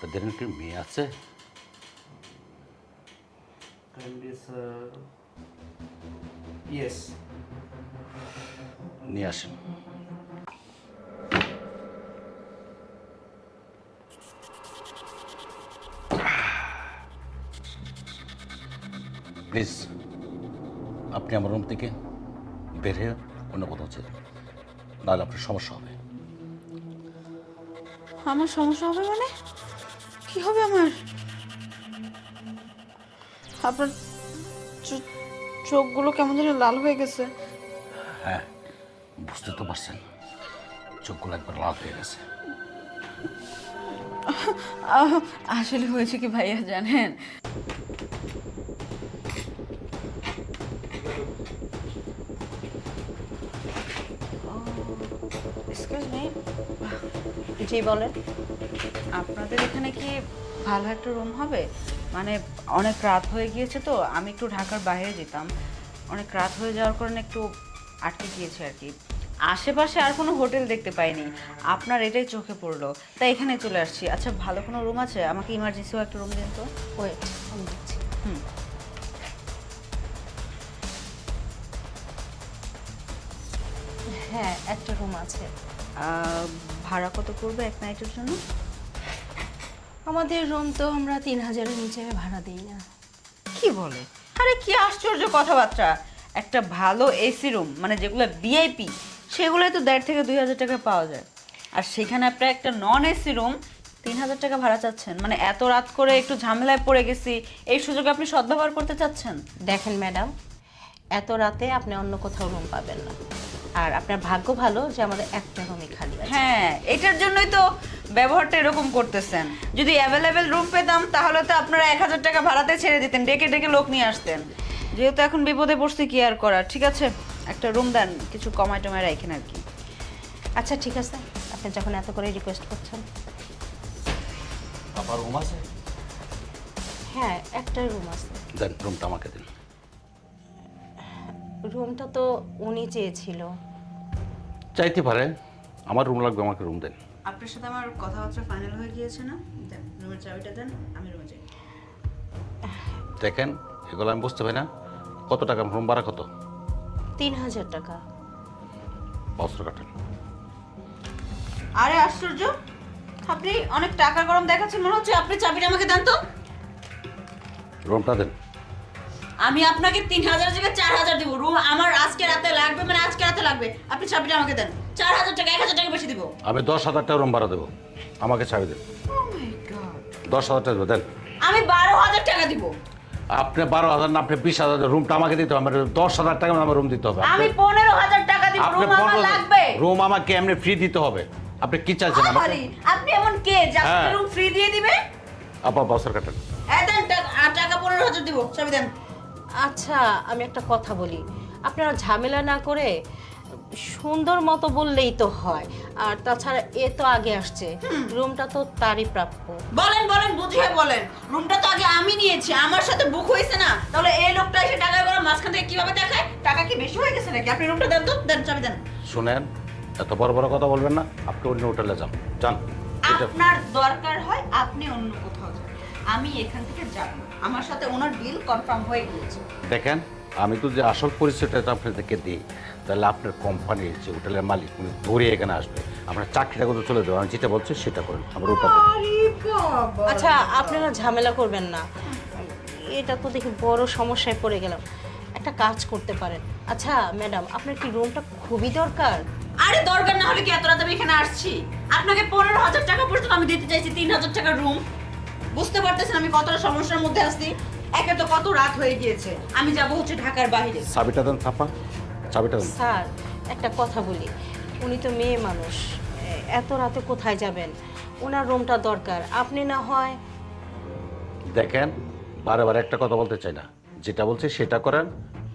আপনাদের কি মেয়ে আছে? ইয়েস। নিয়ে আসেন। প্লিজ আপনি আমার রুম থেকে বের হয়ে অন্য কোথাও ছিলেন, নাহলে আপনার সমস্যা হবে। আমার সমস্যা হবে মানে? কি হবে আমার? আপনার চোখগুলো কেমন যেন লাল হয়ে গেছে। হ্যাঁ, বুঝতে তো পারছেন, চোখগুলো একবার লাল হয়ে গেছে। আসলে হয়েছে কি ভাইয়া জানেন, এক্সকিউজ মি, জি বলেন। আপনাদের এখানে কি ভালো একটা রুম হবে? মানে অনেক রাত হয়ে গিয়েছে তো, আমি একটু ঢাকার বাইরে যেতাম, অনেক রাত হয়ে যাওয়ার কারণে একটু আটকে গিয়েছে আর কি। আশেপাশে আর কোনো হোটেল দেখতে পাইনি, আপনার এটাই চোখে পড়লো, তাই এখানে চলে আসছি। আচ্ছা ভালো কোনো রুম আছে? আমাকে ইমার্জেন্সিও একটা রুম দিন তো। ওয়েট, আমি দিচ্ছি। হুম। হ্যাঁ, একটা রুম আছে। ভাড়া কত পড়বে এক নাইটের জন্য? আমাদের রুম তো আমরা 3000-এর নিচে ভাড়া দিই না। কি বলে? আরে কি আশ্চর্য কথাবার্তা! একটা ভালো এসি রুম, মানে যেগুলো ভিআইপি, সেগুলোই তো 1.5 থেকে 2,000 টাকা পাওয়া যায়। আর সেখানে আপনার একটা নন এসি রুম 3,000 টাকা ভাড়া চাচ্ছেন। মানে এত রাত করে একটু ঝামেলায় পড়ে গেছি, এই সুযোগ আপনি সদ্ব্যবহার করতে চাচ্ছেন? দেখেন ম্যাডাম, এত রাতে আপনি অন্য কোথাও রুম পাবেন না। আর আপনার ভাগ্য ভালো যে আমাদের একটা রুমই খালি আছে। হ্যাঁ, এটার জন্যই তো ব্যবহারটা এরকম করতেছেন। যদি অ্যাভেলেবেল রুম পেতাম তাহলে তো আপনারা 1,000 টাকা ভাড়াতে ছেড়ে দিতেন, ডেকে ডেকে লোক নিয়ে আসতেন। যেহেতু এখন বিপদে পড়ছি, কি আর করার। ঠিক আছে, একটা রুম দেন, কিছু কমায় টমায় রাখেন আর কি। আচ্ছা ঠিক আছে, আপনি যখন এত করে রিকোয়েস্ট করছেন। আপনার রুম আছে? হ্যাঁ, একটা রুম আছে। দেন, রুমটা আমাকে দিন। রুমটা তো উনি চেয়েছিল। চাইতে পারে, আমার রুম লাগবে, আমাকে রুম দেন। আপনার সাথে আমার কথাবার্তা ফাইনাল হয়ে গিয়েছে না? দেন রুমের চাবিটা দেন, আমি রুমে যাই। দেখেন, এগুলো আমি বুঝতে পারি না। কত টাকা রুম ভাড়া? কত? 3000 টাকা। বস্ত্র কাটেন। আরে আশ্চর্য, আপনি অনেক টাকা গরম দেখাচ্ছেন মনে হচ্ছে। আপনি চাবিটা আমাকে দেন তো। রুমটা দেন। আমি আপনাকে 3,000 জায়গায় 4,000 দিব। রুম আমার আজকে রাতে লাগবে, মানে আজকে রাতে লাগবে। আপনি চাবিটা আমাকে দেন। 4,000 টাকা, 1,000 টাকা বেশি দিব। আমি 10,000 টাকা রুম ভাড়া দেবো, আমাকে চাবি দেন। 10,000 টাকা দেবো, দেন। আমি 12,000 টাকা দিব। আপনি 12,000 না, আপনি 20,000, রুমটা আমাকে দিতে হবে। আমার 10,000 টাকা আমার রুম দিতে হবে। আমি 15,000 টাকা দিব। আপনি রুম আমার লাগবে। রুম আমাকে এমনি ফ্রি দিতে হবে। আপনি কি চাইছেন আমাকে? আরে আপনি এমন কে যে আপনি হ্যাঁ। রুম ফ্রি দিয়ে দিবে? আপা বস্ত্র কাটেন। দেন টাকা 15,000 দিব, চাবি দেন। আচ্ছা, আমি একটা কথা বলি, আপনারা ঝামেলা না করে সুন্দর মতো বললেই তো হয়। আর তাছাড়া এ তো আগে আসছে, রুমটা তো তারই প্রাপ্য। বলেন বলেন, বুঝিয়ে বলেন। রুমটা তো আগে আমি নিয়েছি, আমার সাথে বুক হয়েছে না? তাহলে এই লোকটা এসে টাকা করে মাঝখান থেকে কিভাবে দেখায়? টাকা কি বেশি হয়ে গেছে নাকি? আপনি রুমটা দেন তো, দেন চাবি দেন। শুনেন, এত বড় বড় কথা বলবেন না। আপনি অন্য হোটেলে যান, যান। এটা আপনার দরকার হয় আপনি অন্য কোথাও যান, আমি এখান থেকে যাব না। আমার সাথে ওনার ডিল কনফার্ম হয়ে গিয়েছে। দেখেন, আমি তো যে আসল পরিচয়টা আপনাদেরকে দিই, তাহলে আপনার কোম্পানির যে হোটেলের মালিক উনি ধরে এখানে আসবে। আপনার চাকরিটা কোথাও চলে দেবো। আমি যেটা বলছি সেটা করেন, আমার ওটা দেন। আরে বাবা, আচ্ছা, আপনারা ঝামেলা করবেন না, এটা তো দেখি বড় সমস্যায় পড়ে গেলাম। একটা কাজ করতে পারেন। আচ্ছা ম্যাডাম, আপনার কি রুমটা খুবই দরকার? আরে দরকার না হলে কি এত রাতে আমি এখানে আসছি? আপনাকে 15,000 টাকা পর্যন্ত আমি দিতে চাইছি 3,000 টাকার রুম। বুঝতে পারতেছেন আমি কতটা সমস্যার মধ্যে আছি? একে তো কত রাত হয়ে গিয়েছে, আমি যাব হচ্ছে ঢাকার বাইরে। চাবিটা দেন ছাপা, চাবিটা দেন। স্যার, একটা কথা বলি, উনি তো মেয়ে মানুষ, এত রাতে কোথায় যাবেন? ওনার রুমটা দরকার, আপনি না হয়। দেখেন, বারে বারে একটা কথা বলতে চাই না, যেটা বলছি সেটা করেন,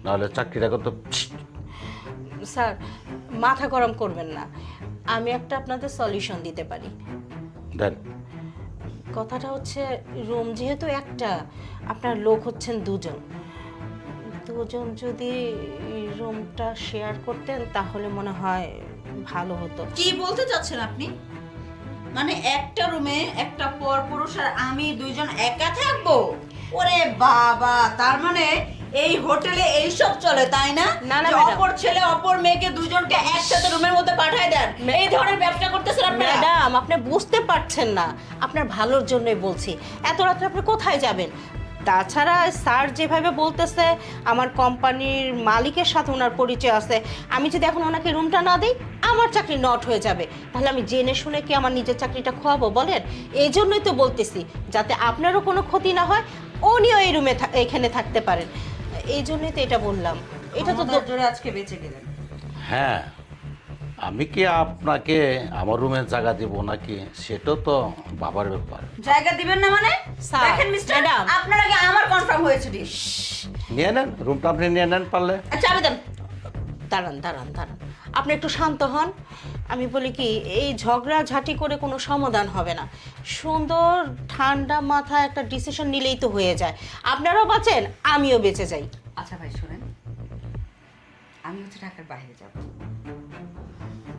নাহলে চাকরিটা করতে। স্যার, মাথা গরম করবেন না, আমি একটা আপনাদের সলিউশন দিতে পারি। দেন। কথাটা হচ্ছে, রুম যেহেতু একটা, আপনার লোক হচ্ছেন দুজন, দুজন যদি রুমটা শেয়ার করতেন তাহলে মনে হয় ভালো হতো। কি বলতে চাচ্ছেন আপনি? মানে একটা রুমে একটা পরপুরুষ আর আমি দুইজন একা থাকবো? ওরে বাবা, তার মানে এই হোটেলে এইসব চলে, তাই না? না, না, যে ম্যাডাম। অপর ছেলে অপর মেয়েকে দুজনকে একসাথে রুমের মধ্যে পাঠায় দেন, এই ধরনের ব্যবসা করতেছেন আপনারা? ম্যাডাম, আপনি বুঝতে পারছেন না, আপনার ভালোর জন্যই বলছি। এত রাত্রে আপনি কোথায় যাবেন? তাছাড়া স্যার যেভাবে বলতেছে আমার কোম্পানির মালিকের সাথে ওনার পরিচয় আছে, আমি যদি এখন ওনাকে রুমটা না দিই আমার চাকরি নট হয়ে যাবে। তাহলে আমি জেনে শুনে কি আমার নিজের চাকরিটা খোয়াবো বলেন? এই জন্যই তো বলতেছি, যাতে আপনারও কোনো ক্ষতি না হয়, উনিও এই রুমে এখানে থাকতে পারেন। এই জন্যই তো এটা বললাম। এটা তো ক্ষমতার জোরে আজকে বেঁচে গেলেন। হ্যাঁ, আমি কি আপনাকে আমার রুমে জায়গা দিব নাকি সেটা তো বাবার ব্যাপার। জায়গা দিবেন না মানে? স্যার, দেখেন মিস্টার, ম্যাডাম। আপনার আগে আমার কনফার্ম হয়েছে ডিশ। নিয়ে নেন রুমটা, আপনি নিয়ে নেন পারলে। আচ্ছা, আবেদন। দাঁড়ান দাঁড়ান দাঁড়ান, আপনি একটু শান্ত হন। আমি বলি কি, এই ঝগড়া ঝাঁটি করে কোনো সমাধান হবে না। সুন্দর ঠান্ডা মাথায় একটা ডিসিশন নিলেই তো হয়ে যায়। আপনারাও বাঁচেন, আমিও বেঁচে যাই। আচ্ছা ভাই শুনেন, আমি হচ্ছে ঢাকার বাইরে যাব,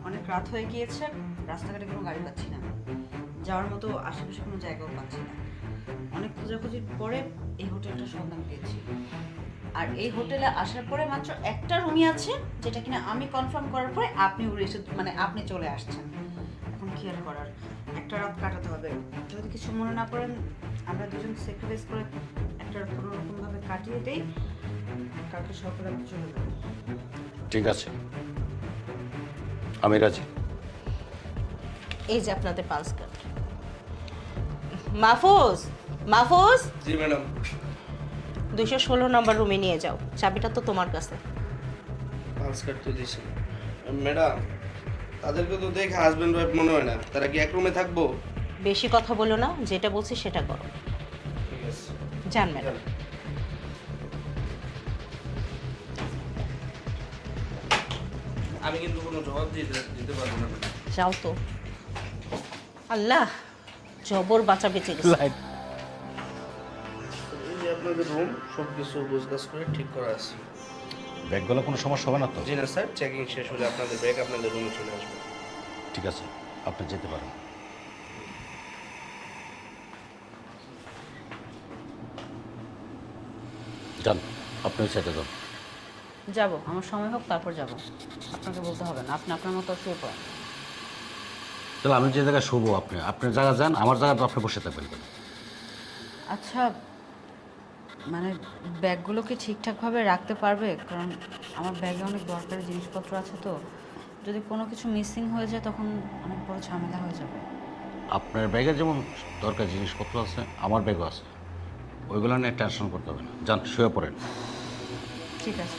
অনেক রাত হয়ে গিয়েছে, রাস্তাঘাটে কোনো গাড়ি পাচ্ছি না, যাওয়ার মতো আশেপাশে কোনো জায়গাও পাচ্ছি না। অনেক খোঁজাখুঁজির পরে এই হোটেলটা সন্ধান পেয়েছি, আর এই হোটেলে আসার পরে মাত্র একটা রুমই আছে, যেটা কিনা আমি কনফার্ম করার পরে আপনি উড়ে এসে মানে আপনি চলে আসছেন। এখন কি আর করার, একটা রাত কাটাতে হবে। যদি কিছু মনে না করেন, আমরা দুজন স্যাক্রিফাইস করে একটা কোনো রকমভাবে কাটিয়ে দেই, কালকে সকালে আমি চলে যাবো। ঠিক আছে, আমি রাজি। এই যে আপনাদের পাঁচ কার্ড। মাহফুজ, মাহফুজ, জি ম্যাডাম। 216 নম্বর রুমে নিয়ে যাও, চাবিটা তো তোমার কাছে। পাঁচ কার্ড তো দিয়েছি ম্যাডাম। তাদেরকে তো দেখে হাজবেন্ড ওয়াইফ মনে হয় না, তারা কি এক রুমে থাকবো? বেশি কথা বলো না, যেটা বলছি সেটা করো। ঠিক আছে, যান ম্যাডাম। আমি কিন্তু কোনো জবাব দিতে পারবো না ম্যাডাম। যাও তো। আল্লাহ, জবর বাঁচা বেঁচে গেছে। এই যে আপনাদের রুম, সব কিছু গোছগাছ করে ঠিক করা আছে। ব্যাগগুলো কোনো সমস্যা হবে না তো? জি না স্যার, চেকিং শেষ হলে আপনাদের ব্যাগ আপনাদের রুমে চলে আসবে। ঠিক আছে, আপনি যেতে পারেন। যান, আপনি ওই সাইডে যান। যাব, আমার সময় হোক তারপর যাব, আপনাকে বলতে হবে না, আপনি আপনার মতো শুয়ে পড়েন। তাহলে আমি যে জায়গায় শুবো, আপনি আপনার জায়গা যান, আমার জায়গাটা আপনি বসে থাকবেন কেন? আচ্ছা, মানে ব্যাগগুলো কি ঠিকঠাকভাবে রাখতে পারবে? কারণ আমার ব্যাগে অনেক দরকারি জিনিসপত্র আছে, তো যদি কোনো কিছু মিসিং হয়ে যায় তখন অনেক বড় ঝামেলা হয়ে যাবে। আপনার ব্যাগে যেমন দরকার জিনিসপত্র আছে, আমার ব্যাগও আছে, ওইগুলো নিয়ে টেনশন করতে হবে না। যান, শুয়ে পড়েন। ঠিক আছে।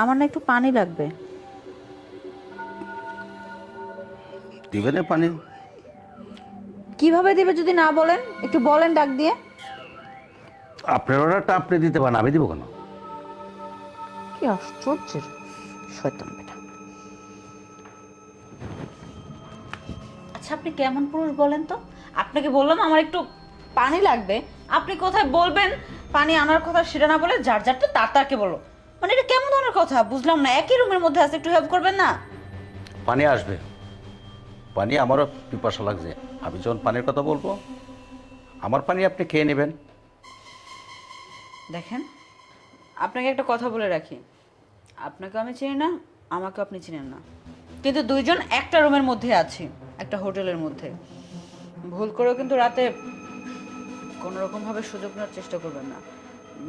আমার না একটু পানি লাগবে। দিবেন পানি? কিভাবে দিবে যদি না বলেন? একটু বলেন ডাক দিয়ে। আপনার অর্ডারটা আপনি দিতে পারেন, আমি দিব কেন? কি আশ্চর্যের শয়তান বেটা। আচ্ছা, আপনি কেমন পুরুষ বলেন তো? আপনাকে বললাম আমার একটু পানি লাগবে, আপনি কোথায় বলবেন পানি আনার কথা সেটা না বলে যার যারটা তারকে বলো। মানে এটা কেমন ধরনের কথা বুঝলাম না। একই রুমের মধ্যে আছে, একটু হেল্প করবেন না? পানি আসবে, পানি আমারও পিপাসা লাগছে। আমি যখন পানির কথা বলবো, আমার পানি আপনি খেয়ে নেবেন। দেখেন, আপনাকে একটা কথা বলে রাখি, আপনাকে আমি চিনি না, আমাকে আপনি চিনেন না, কিন্তু দুইজন একটা রুমের মধ্যে আছি, একটা হোটেলের মধ্যে। ভুল করেও কিন্তু রাতে কোনো রকমভাবে সুযোগ নেওয়ার চেষ্টা করবেন না।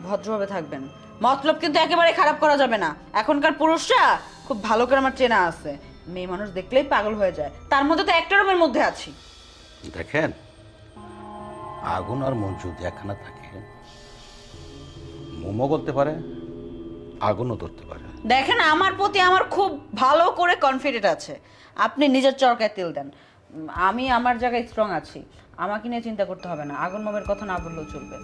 ভদ্রভাবে থাকবেন। মতলব কিন্তু একেবারে খারাপ করা যাবে না। এখনকার পুরুষরা খুব ভালো করে আমার চেনা আছে, মেয়ে মানুষ দেখলেই পাগল হয়ে যায়, তার মধ্যে তো একটা রুমের মধ্যে আছি। দেখেন, আগুন আর মঞ্জু যদি একখানা থাকে, মোমো করতে পারে, আগুনও ধরতে পারে। দেখেন, আমার প্রতি আমার খুব ভালো করে কনফিডেন্ট আছে। আপনি নিজের চরকায় তেল দেন। আমি আমার জায়গায় স্ট্রং আছি, আমাকে নিয়ে চিন্তা করতে হবে না। আগুন মোমের কথা না বললেও চলবে।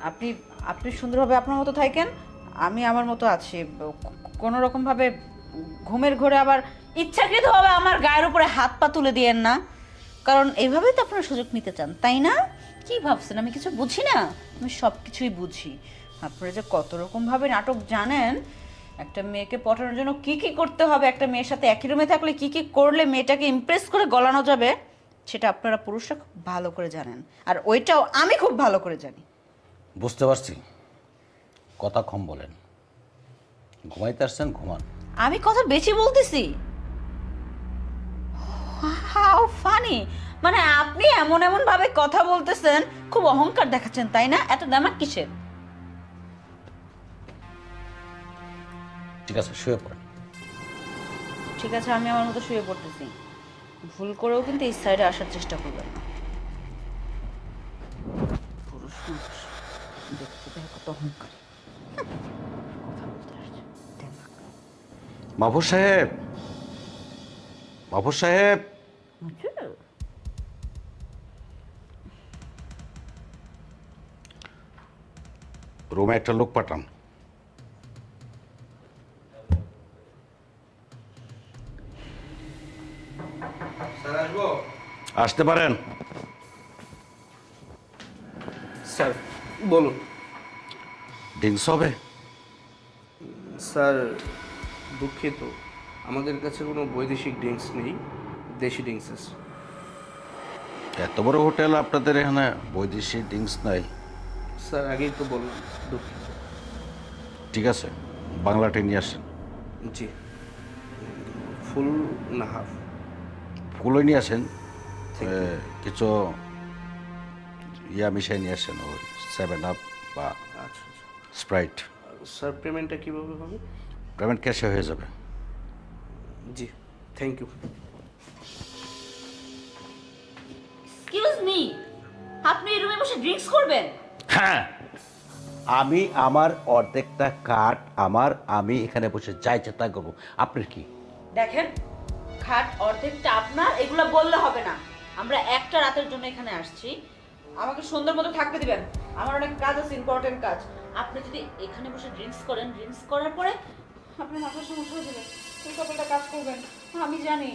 আপনি আপনি সুন্দরভাবে আপনার মতো থাকেন, আমি আমার মতো আছি। কোনো রকমভাবে ঘুমের ঘোরে আবার ইচ্ছাকৃতভাবে আমার গায়ের উপরে হাত পা তুলে দিয়েন না, কারণ এইভাবেই তো আপনারা সুযোগ নিতে চান, তাই না? কি ভাবছেন আমি কিছু বুঝি না? আমি সব কিছুই বুঝি। আপনারা যে কত রকমভাবে নাটক জানেন, একটা মেয়েকে পটানোর জন্য কি কি করতে হবে, একটা মেয়ের সাথে একই রুমে থাকলে কি কি করলে মেয়েটাকে ইমপ্রেস করে গলানো যাবে, সেটা আপনারা পুরুষরা খুব ভালো করে জানেন, আর ওইটাও আমি খুব ভালো করে জানি। বুঝতে পারছি, কথা কম বলেন। ঘুমাইতে আসছেন, ঘুমান। আমি কথা বেশি বলতেছি? How funny! মানে আপনি এমন এমন ভাবে কথা বলতেছেন, খুব অহংকার দেখাচ্ছেন, তাই না? এত দামাক কিসের? ঠিক আছে, শুয়ে পড়েন। ঠিক আছে, আমি আমার মতো শুয়ে পড়তেছি। ভুল করেও কিন্তু এই সাইডে আসার চেষ্টা করবেন না। পুরুষ মানুষ দেখতে দেখে কত অহংকার। কথা বলতে আসছে দেমাক। মাহফুজ সাহেব, মাহফুজ সাহেব, রুমে একটা লোক পাঠান। স্যার আসবো? আসতে পারেন। স্যার বলুন। ড্রিঙ্কস হবে? স্যার দুঃখিত, আমাদের কাছে কোনো বৈদেশিক ড্রিঙ্কস নেই, দেশি ড্রিঙ্কস আছে। এত বড় হোটেল, আপনাদের এখানে বৈদেশিক ড্রিঙ্কস নাই? স্যার আগেই তো বললাম, দুঃখিত। ঠিক আছে, বাংলাটি নিয়ে আসেন। জি, ফুল না হাফ? ফুলই নিয়ে আসেন। কিছু ইয়া মিশাই নিয়ে আসেন, ওই 7 আপ বা আচ্ছা আচ্ছা। স্প্রাইট। স্যার পেমেন্টটা কীভাবে হবে? পেমেন্ট ক্যাশে হয়ে যাবে। জি, থ্যাংক ইউ। এক্সকিউজ মি, আপনি এই রুমে বসে ড্রিঙ্কস করবেন? হ্যাঁ, আমি আমার অর্ধেকটা কাট আমি এখানে বসে যাই চেষ্টা করবো। আপনার কি? দেখেন, খাট অর্ধেকটা আপনার, এগুলো বললে হবে না। আমরা একটা রাতের জন্য এখানে আসছি, আমাকে সুন্দর মতো থাকতে দিবেন। আমার অনেক কাজ আছে, ইম্পর্টেন্ট কাজ। আপনি যদি এখানে বসে ড্রিঙ্কস করেন, ড্রিঙ্কস করার পরে আপনি মাথার সমস্যা হয়ে যাবে, উল্টাপাল্টা কাজ করবেন। আমি জানি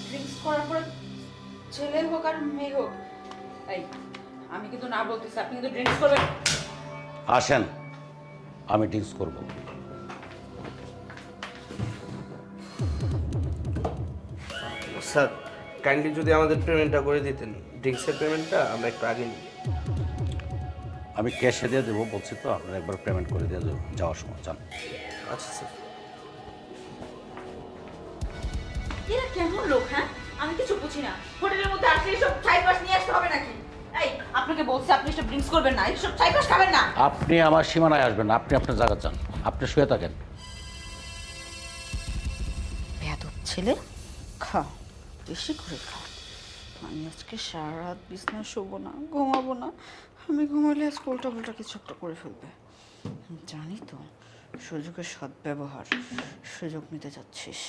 ড্রিঙ্কস করার পরে ছেলে হোক আর মেয়ে হোক, এই আমি কিন্তু না বলতেছি, আপনি কিন্তু ড্রিঙ্কস করবেন। আসেন, আমি ড্রিঙ্কস করবো। স্যার কাইন্ডলি যদি আমাদের পেমেন্টটা করে দিতেন, ড্রিঙ্কসের পেমেন্টটা আমরা একটু আগে নিই। আমি ক্যাশে দিয়ে দেবো বলছি তো, আপনার একবার পেমেন্ট করে দিয়ে দেবো যাওয়ার সময়। চান? আচ্ছা স্যার। এরা কেমন লোক? হ্যাঁ, আমি কিছু বুঝি না। হোটেলের মধ্যে আসলে সব ছাইপাস নিয়ে আসতে হবে নাকি? এই আপনাকে বলছি, আপনি সব ড্রিঙ্কস করবেন না, এইসব ছাইপাস খাবেন না। আপনি আমার সীমানায় আসবেন না, আপনি আপনার জায়গা চান, আপনি শুয়ে থাকেন। বেয়াদব ছেলে, খা, বেশি করে খা। আমি আজকে সারা রাত বিছনায় শোবো না, ঘুমাবো না। আমি ঘুমালে আজকে উল্টা পাল্টা কিছু একটা করে ফেলবে। জানি তো, সুযোগের সদ্ব্যবহার, সুযোগ নিতে যাচ্ছিস।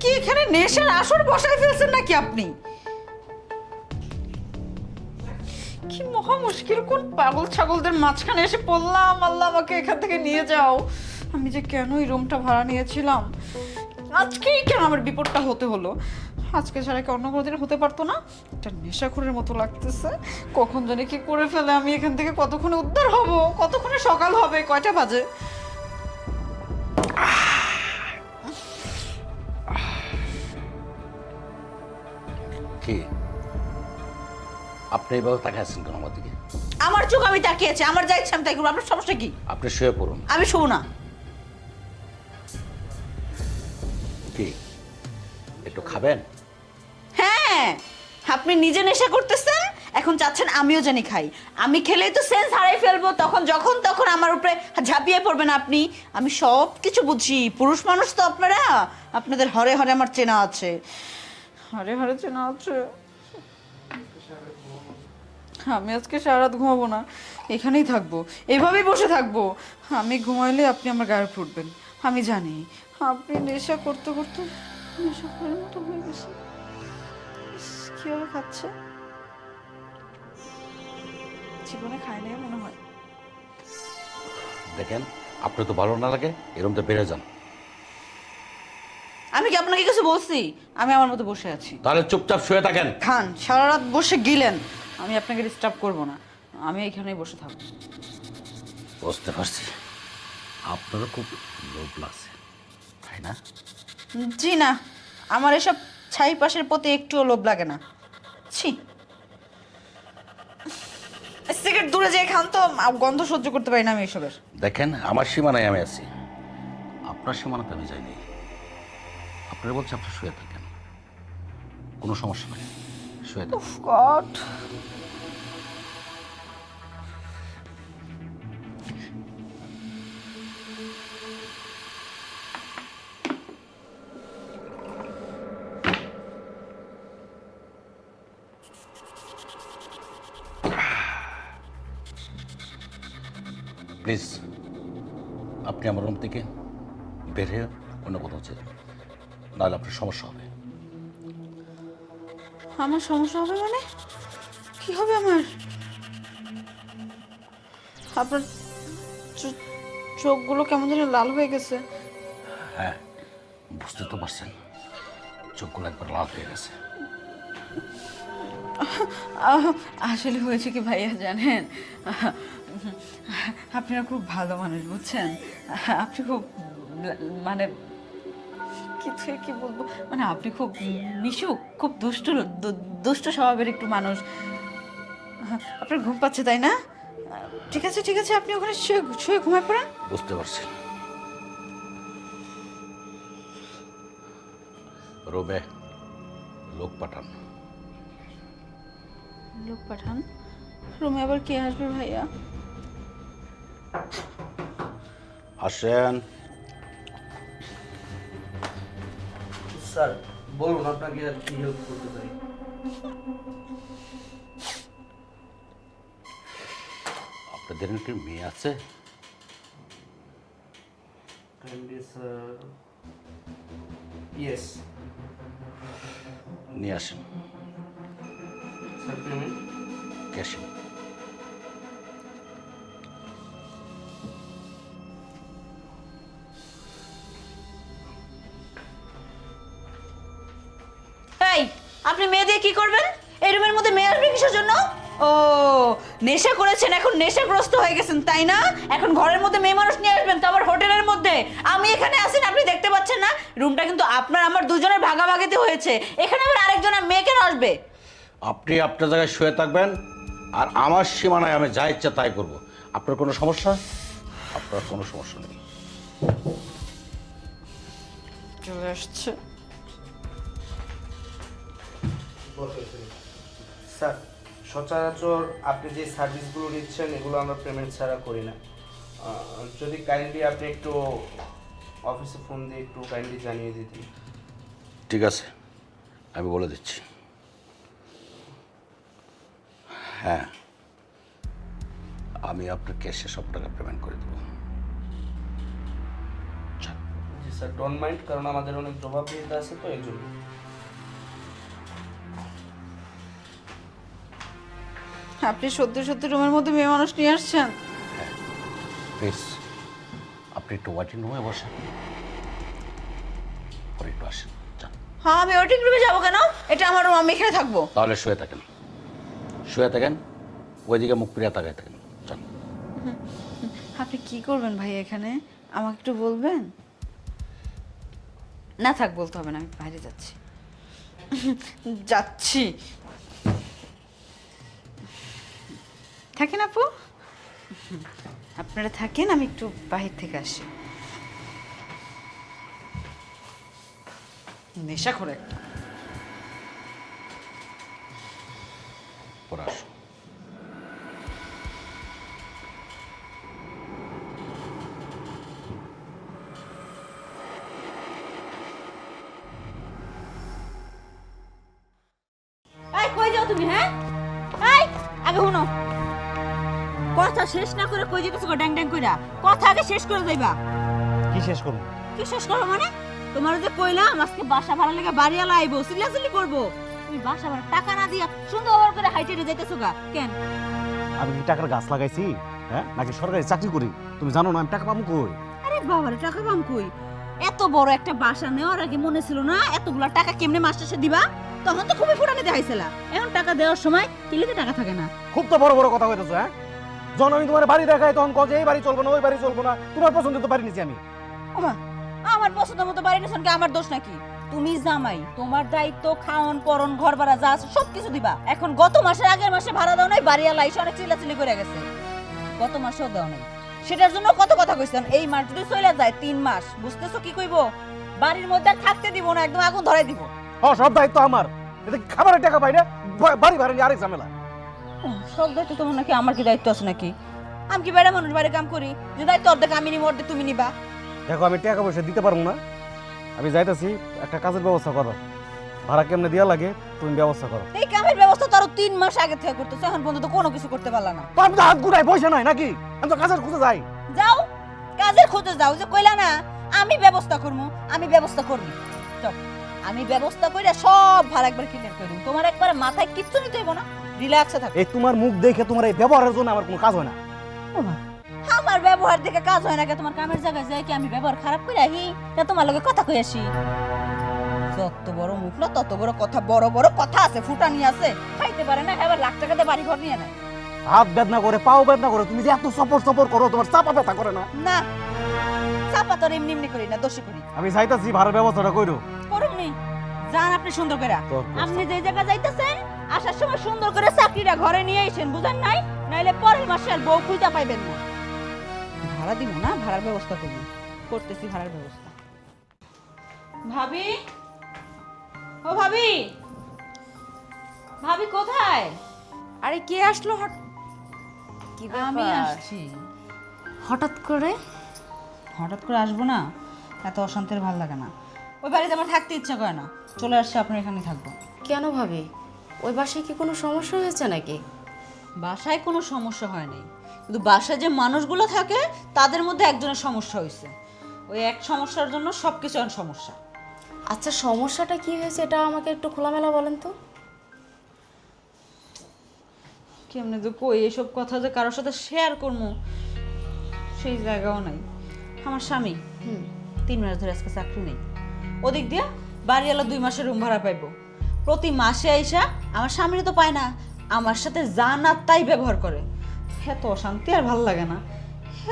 কি এখানে নেশার আসর বসায় ফেলছেন নাকি আপনি? কি মহা মুশকিল, কোন পাগল ছাগলদের মাঝখানে এসে পড়লাম। আল্লাহ আমাকে এখান থেকে নিয়ে যাও। আমি যে কেন এই রুমটা ভাড়া নিয়েছিলাম, আজকেই কেন আমার বিপদটা হতে হলো? আজকে ছাড়া কি অন্য কোনো দিন হতে পারতো না? একটা নেশাখোরের মতো লাগতেছে। কখন জানি কি করে ফেলে, আমি এখান থেকে কতক্ষণে উদ্ধার হব, কতক্ষণে সকাল হবে, কয়টা বাজে? আপনি এইভাবে তাকে আছেন কেন আমার দিকে? আমার চোখ আমি তাকিয়েছি, আমার যা ইচ্ছা আমি তাই করবো, আপনার সমস্যা কি? আপনি শুয়ে পড়ুন। আমি শুভ না। কি একটু খাবেন? হ্যাঁ, আপনি নিজে নেশা করতেছেন, এখন চাচ্ছেন আমিও জানি খাই। আমি খেলেই তো সেন্স হারাই ফেলবো, তখন যখন তখন আমার উপরে ঝাঁপিয়ে পড়বেন আপনি। আমি সব কিছু বুঝি, পুরুষ মানুষ তো আপনারা, আপনাদের হরে হরে আমার চেনা আছে, হরে হরে চেনা আছে। আমি আজকে সারা রাত ঘুমাবো না, এখানেই থাকবো, এভাবেই বসে থাকবো। আমি ঘুমাইলে আপনি আমার গায়ে ফুটবেন, আমি জানি। আপনি নেশা করতে করতে নেশা করার মতো হয়ে গেছে। ইস, কিভাবে খাচ্ছে, জীবনে খায় নাই মনে হয়। দেখেন, আপনি তো ভালো না লাগে এরকম তো বেড়ে যান। আমি কি আপনাকে কিছু বলছি? আমি আমার মতো বসে আছি। তাহলে চুপচাপ শুয়ে থাকেন। খান, সারা রাত বসে গিলেন, আমি আপনাকে ডিস্টার্ব করব না, আমি এখানেই বসে থাকবো। বুঝতে পারছি আপনারও খুব লোভ লাগছে, তাই না? জি না, আমার এসব ছাই পাশের প্রতি একটুও লোভ লাগে না। ছি, সিগারেট দূরে যেয়ে খান তো, গন্ধ সহ্য করতে পারি না আমি এসবের। দেখেন, আমার সীমানায় আমি আছি, আপনার সীমানাতে আমি যাইনি। আপনারা বলছে আপনি শুয়ে থাকেন, কোনো সমস্যা নেই, শুয়ে থাকেন। উফ গড, প্লিজ আপনি আমার রুম থেকে বের হয়ে অন্য কোথাও যেতে, নাহলে আপনার সমস্যা হবে। আমার সমস্যা হবে মানে? কি হবে আমার? আপনার চোখগুলো কেমন যেন লাল হয়ে গেছে। হ্যাঁ, বুঝতে তো পারছেন, চোখগুলো একবার লাল হয়ে গেছে। আসলে হয়েছে কি ভাইয়া জানেন, আপনারা খুব ভালো মানুষ বুঝছেন, আপনি খুব মানে কি থেকে কি বলবো, মানে আপনি খুব মিশুক, খুব দুষ্ট স্বভাবের একটু মানুষ। আপনার ঘুম পাচ্ছে তাই না? ঠিক আছে ঠিক আছে, আপনি ওখানে শুয়ে শুয়ে ঘুমায় পড়েন। বুঝতে পারছি। রোবে লোক পাঠান। লোক পাঠান? রুমে আবার কে আসবে ভাইয়া? আসেন। স্যার বলুন, আপনাকে আর কি হেল্প করতে পারি? আপনাদের কি মেয়ে আছে? Sir, yes. নিয়ে আসেন, স্যার পেমেন্ট? ক্যাশে। এই, আপনি মেয়ে দিয়ে কি করবেন? এই রুমের মধ্যে মেয়ে আসবে কিসের জন্য? ও, নেশা করেছেন, এখন নেশাগ্রস্ত হয়ে গেছেন তাই না? এখন ঘরের মধ্যে মেয়ে মানুষ নিয়ে আসবেন, তো আবার হোটেলের মধ্যে। আমি এখানে আছি না, আপনি দেখতে পাচ্ছেন না? রুমটা কিন্তু আপনার আমার দুজনের ভাগাভাগিতে হয়েছে, এখানে আবার আরেকজনের মেয়ে কেন আসবে? আপনি আপনার জায়গায় শুয়ে থাকবেন, আর আমার সীমানায় আমি যা ইচ্ছা তাই করব। আপনার কোনো সমস্যা? আপনার কোনো সমস্যা নেই। চলে আসছে। স্যার, সচরাচর আপনি যে সার্ভিসগুলো নিচ্ছেন এগুলো আমরা পেমেন্ট ছাড়া করি না। যদি কাইন্ডলি আপনি একটু অফিসে ফোন দিয়ে একটু কাইন্ডলি জানিয়ে দিতেন। ঠিক আছে, আমি বলে দিচ্ছি। হ্যাঁ, আমি আপনার ক্যাশে সব টাকা পেমেন্ট করে দেবো। জি স্যার, ডোন্ট মাইন্ড, কারণ আমাদের অনেক জবাবদিহিতা আছে তো এই জন্য। আপনি সত্যি সত্যি রুমের মধ্যে মেয়ে মানুষ নিয়ে আসছেন? প্লিজ আপনি একটু ওয়েটিং রুমে বসেন, পরে একটু আসেন। যান। হ্যাঁ, আমি ওয়েটিং রুমে যাবো কেন? এটা আমার রুম, আমি এখানে থাকবো। তাহলে শুয়ে থাকেন, শুয়ে থাকেন, ওইদিকে মুখ ফিরিয়ে তাকায় থাকেন। যান। আপনি কি করবেন ভাই এখানে, আমাকে একটু বলবেন? না থাক, বলতে হবে না, আমি বাইরে যাচ্ছি। যাচ্ছি। থাকেন আপু, আপনারা থাকেন, আমি একটু বাহির থেকে আসি। নেশা করে একটা। পরে আসো। এই কই যাও তুমি? হ্যাঁ, এই আগে শুনো, কথা শেষ না করে কই যেতেছো ড্যাং ড্যাং কইরা? কথা আগে শেষ করে যাইবা। কি শেষ করবো? কি শেষ করো মানে? তোমার যে কইলাম আজকে বাসা ভাড়া লেগে বাড়িওয়ালা আইবো, চিল্লাচিল্লি করবো। তুমি বাসা ভাড়া টাকা না দিয়া সুন্দর করে হাইটে যাইতেছো গা কেন? আমি কি টাকার গাছ লাগাইছি? হ্যাঁ, নাকি সরকারি চাকরি করি? তুমি জানো না আমি টাকা পাবো কই? আরে বাবারে, টাকা পাম কই? এত বড় একটা বাসা নেওয়ার আগে মনে ছিল না এতগুলা টাকা কেমনে মাস শেষে দিবা? তখন তো খুবই ফুটানি দেখাইছিলা। এখন টাকা দেওয়ার সময় কিলিতে টাকা থাকে না। খুব তো বড় বড় কথা হইতেছে। হ্যাঁ, যখন আমি তোমার বাড়ি দেখাই তখন কজ এই বাড়ি চলবো না, ওই বাড়ি চলবো না। তোমার পছন্দ তো বাড়ি নিছি আমি। ওমা, আমার পছন্দ মতো বাড়ি নিছেন কি আমার দোষ নাকি? তুমি জামাই, তোমার দায়িত্ব খাওন পরন ঘর ভাড়া যা আছে সবকিছু দিবা। এখন গত মাসের আগের মাসে ভাড়া দাও নাই, বাড়িওয়ালা এসে অনেক চিল্লাচিল্লি করে গেছে। গত মাসেও দাও নাই, সেটার জন্য কত কথা কইছেন। এই মাস যদি চলে যায় 3 মাস, বুঝতেছো কি কইবো? বাড়ির মধ্যে আর থাকতে দিব না, একদম আগুন ধরাই দিব। সব দায়িত্ব আমার। এতে খাবারের টাকা পাই না, বাড়ি ভাড়া নিয়ে আরেক ঝামেলা। সব দায়িত্ব তোমার নাকি? আমার কি দায়িত্ব আছে নাকি? আমি কি বেড়া মানুষ বাড়ি কাম করি যে দায়িত্ব অর্ধেক আমি নিব অর্ধেক তুমি নিবা? দেখো আমি টাকা পয়সা দিতে পারবো না, আমি যাইতাছি, একটা কাজের ব্যবস্থা করো। ভাড়া কেমনে দেওয়া লাগে তুমি ব্যবস্থা করো। এই কামের ব্যবস্থা তো আরো 3 মাস আগে থেকে করতেছো, এখন পর্যন্ত কোনো কিছু করতে পারলা না। তো আমি তো হাত গুটাই পয়সা নাই নাকি? আমি তো কাজের খুঁজে যাই। যাও কাজের খোঁজে যাও, যে কইলা না আমি ব্যবস্থা করবো, আমি ব্যবস্থা করবো। চল, আমি ব্যবস্থা কইরা সব ভাড়া একবার ক্লিয়ার করে দেবো। তোমার একবার মাথায় কিচ্ছু নিতে হইব না, রিল্যাক্সে থাকো। এই তোমার মুখ দেখে তোমার এই ব্যবহারের জন্য আমার কোনো কাজ হয় না। আমার ব্যবহার দেখে কাজ হয় না কে? তোমার কামের জায়গায় যাই কি আমি ব্যবহার খারাপ করে আহি না তোমার লগে কথা কই আসি? যত বড় মুখ না তত বড় কথা, বড় বড় কথা আছে, ফুটানি আছে, খাইতে পারে না, এবার লাখ টাকা দিয়ে বাড়ি ঘর নিয়ে নেয়। হাত বেদনা করে, পাও বেদনা করে, তুমি যে এত সপর সপর করো, তোমার চাপা ব্যথা করে না? না, চাপা তোর এমনি এমনি করি না, দোষী করি। আমি চাইতাছি ভাড়ার ব্যবস্থাটা কইরো। করুমনি, যান আপনি সুন্দর করে। তোর কথা। আপনি যে জায়গা যাইতেছেন আসার সময় সুন্দর করে চাকরিটা ঘরে নিয়ে আইছেন, বুঝেন নাই? নাইলে পরের মাসে আর বউ খুঁজা পাইবেন না। ভাড়া দিব না, ভাড়ার ব্যবস্থা করব, করতেছি ভাড়ার ব্যবস্থা। ভাবি, ও ভাবি, ভাবি কোথায়? আরে কে আসলো? কি আমি ব্যাপার? আসছি। হঠাৎ করে? হঠাৎ করে আসবো না, এত অশান্তির ভালো লাগে না। ওই বাড়িতে আমার থাকতে ইচ্ছা করে না, চলে আসছে আপনার এখানে থাকবো। কেন ভাবি, ওই বাসায় কি কোনো সমস্যা হয়েছে নাকি? বাসায় কোনো সমস্যা হয় নাই, কিন্তু বাসায় যে মানুষগুলো থাকে তাদের মধ্যে একজনের সমস্যা হয়েছে। ওই এক সমস্যার জন্য সব কিছু এখন সমস্যা। আচ্ছা, সমস্যাটা কি হয়েছে এটা আমাকে একটু খোলামেলা বলেন তো। কেমনে যে কই, এইসব কথা যে কারোর সাথে শেয়ার করবো সেই জায়গাও নাই। আমার স্বামী 3 মাস ধরে আজকে চাকরি নেই, ওদিক দিয়ে বাড়িওয়ালা 2 মাসের রুম ভাড়া পাইবো। প্রতি মাসে আইসা আমার স্বামীর তো পায় না, আমার সাথে যা না তাই ব্যবহার করে। এত অশান্তি আর ভাল লাগে না।